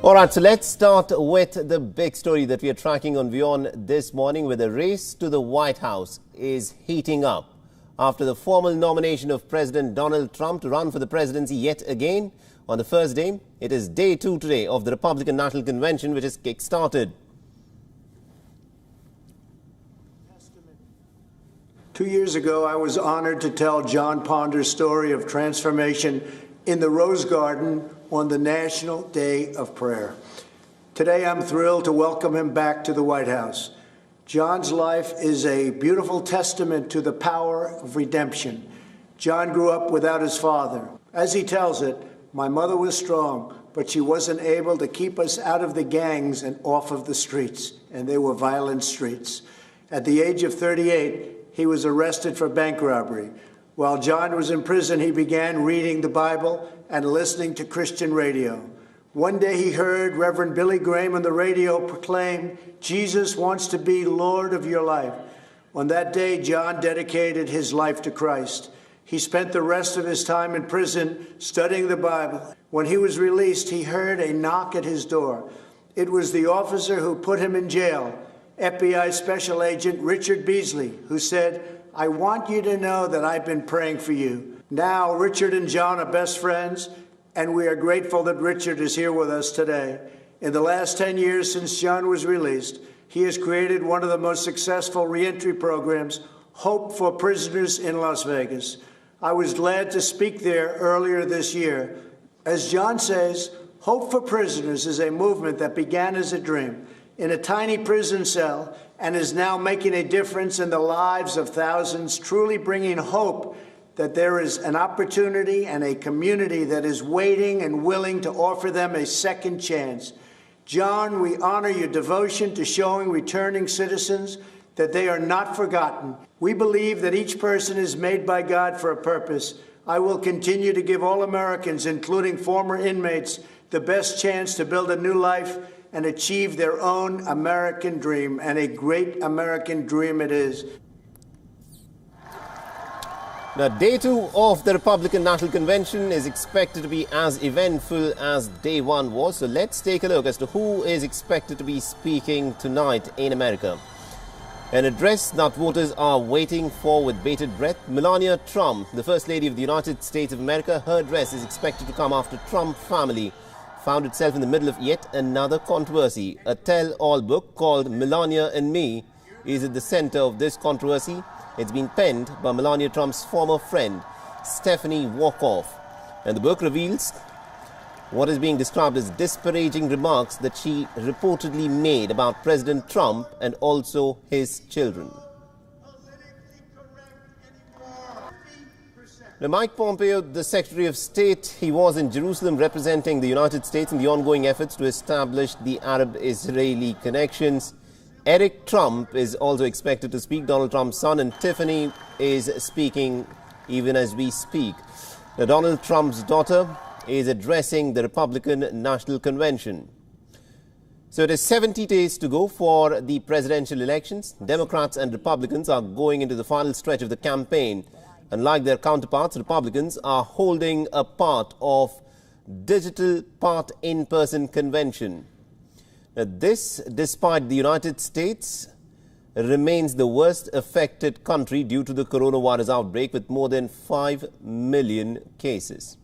All right, so let's start with the big story that we are tracking on WION this morning, where the race to the White House is heating up. After the formal nomination of President Donald Trump to run for the presidency yet again on the first day, it is day 2 today of the Republican National Convention, which is kick-started. 2 years ago, I was honored to tell John Ponder's story of transformation in the Rose Garden on the National Day of Prayer. Today, I'm thrilled to welcome him back to the White House. John's life is a beautiful testament to the power of redemption. John grew up without his father. As he tells it, my mother was strong, but she wasn't able to keep us out of the gangs and off of the streets, and they were violent streets. At the age of 38, he was arrested for bank robbery. While John was in prison, he began reading the Bible and listening to Christian radio. One day he heard Reverend Billy Graham on the radio proclaim, "Jesus wants to be Lord of your life." On that day, John dedicated his life to Christ. He spent the rest of his time in prison studying the Bible. When he was released, he heard a knock at his door. It was the officer who put him in jail, FBI Special Agent Richard Beasley, who said, "I want you to know that I've been praying for you." Now, Richard and John are best friends, and we are grateful that Richard is here with us today. In the last 10 years since John was released, he has created one of the most successful reentry programs, Hope for Prisoners in Las Vegas. I was glad to speak there earlier this year. As John says, Hope for Prisoners is a movement that began as a dream in a tiny prison cell and is now making a difference in the lives of thousands, truly bringing hope that there is an opportunity and a community that is waiting and willing to offer them a second chance. John, we honor your devotion to showing returning citizens that they are not forgotten. We believe that each person is made by God for a purpose. I will continue to give all Americans, including former inmates, the best chance to build a new life and achieve their own American dream, and a great American dream it is. Now, day 2 of the Republican National Convention is expected to be as eventful as day 1 was. So let's take a look as to who is expected to be speaking tonight in America. An address that voters are waiting for with bated breath. Melania Trump, the First Lady of the United States of America, her address is expected to come after Trump family found itself in the middle of yet another controversy. A tell-all book called Melania and Me is at the center of this controversy. It's been penned by Melania Trump's former friend, Stephanie Wolkoff. And the book reveals what is being described as disparaging remarks that she reportedly made about President Trump and also his children. Now, Mike Pompeo, the Secretary of State, he was in Jerusalem representing the United States in the ongoing efforts to establish the Arab-Israeli connections. Eric Trump is also expected to speak, Donald Trump's son, and Tiffany is speaking even as we speak. Now, Donald Trump's daughter is addressing the Republican National Convention. So it is 70 days to go for the presidential elections. Democrats and Republicans are going into the final stretch of the campaign. Unlike their counterparts, Republicans are holding a part of digital, part in-person convention. This, despite the United States, remains the worst affected country due to the coronavirus outbreak with more than 5 million cases.